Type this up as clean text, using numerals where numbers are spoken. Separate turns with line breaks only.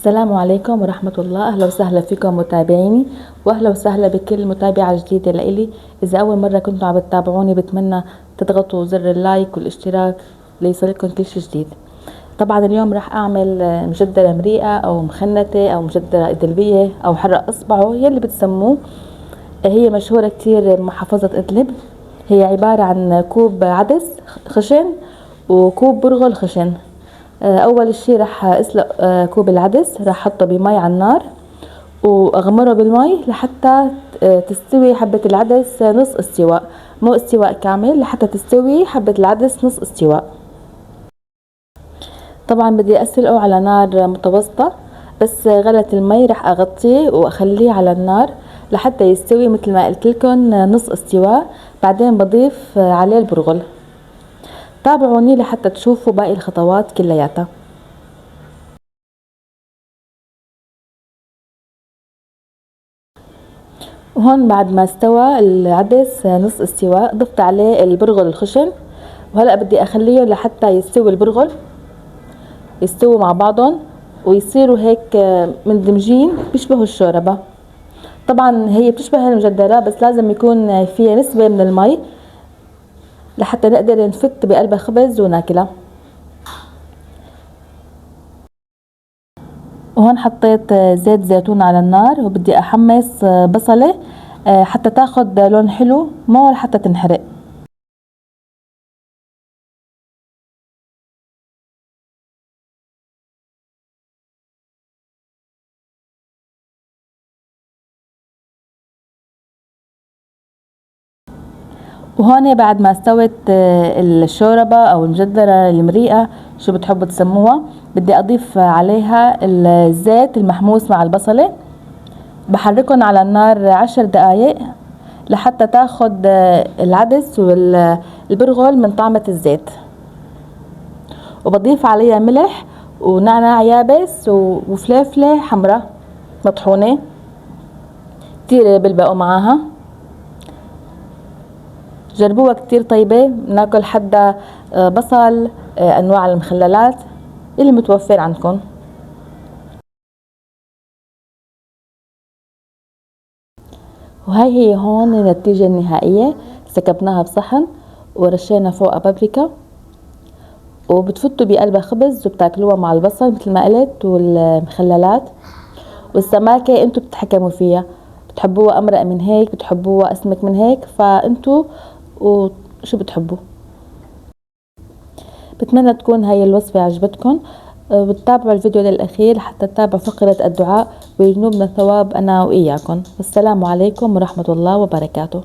السلام عليكم ورحمة الله. أهلا وسهلا فيكم متابعيني، وأهلا وسهلا بكل متابعة جديدة لإلي. إذا أول مرة كنتوا عم تتابعوني بتمنى تضغطوا زر اللايك والاشتراك ليصلكم كل شي جديد. طبعا اليوم راح أعمل مجدرة مريئة أو مخنتة أو مجدرة إدلبية أو حرق إصبعه يلي بتسموه. هي مشهورة كتير بمحافظة إدلب. هي عبارة عن كوب عدس خشن وكوب برغل خشن. اول شي راح اسلق كوب العدس، راح احطه بمي على النار واغمره بالمي لحتى تستوي حبة العدس نص استواء، مو استواء كامل، لحتى تستوي حبة العدس نص استواء. طبعا بدي اسلقه على نار متوسطة، بس غلت المي راح اغطيه واخليه على النار لحتى يستوي مثل ما قلت لكم نص استواء. بعدين بضيف عليه البرغل. تابعوني لحتى تشوفوا باقي الخطوات كلياتها. وهون بعد ما استوى العدس نص استواء ضفت عليه البرغل الخشن، وهلا بدي اخليه لحتى يستوي البرغل، يستووا مع بعضهم ويصيروا هيك مندمجين بيشبهوا الشوربة. طبعا هي بتشبه المجدرة بس لازم يكون فيها نسبة من المي لحتى نقدر نفت بقلب الخبز وناكلها. وهون حطيت زيت زيتون على النار وبدي احمص بصلة حتى تاخد لون حلو، مو حتى تنحرق. وهون بعد ما استوت الشوربة او المجدرة المريئة شو بتحبوا تسموها، بدي اضيف عليها الزيت المحموس مع البصلة. بحركهم على النار 10 دقايق لحتى تاخد العدس والبرغل من طعمة الزيت. وبضيف عليها ملح ونعناع يابس وفليفلة حمراء مطحونة كتير بلبقوا معاها. جربوها كتير طيبة. بناكل حدا بصل، انواع المخللات اللي متوفر عندكم. وهي هي هون النتيجة النهائية. سكبناها بصحن ورشينا فوقها بابريكا، وبتفتوا بقلبها خبز وبتاكلوها مع البصل مثل ما قلت والمخللات. والسماكة انتو بتتحكموا فيها، بتحبوها امرق من هيك، بتحبوها اسمك من هيك، فانتو وشو بتحبوا. بتمنى تكون هاي الوصفة عجبتكم، وتتابعوا الفيديو للأخير حتى تتابعوا فقرة الدعاء ويجنبنا الثواب أنا وإياكم. والسلام عليكم ورحمة الله وبركاته.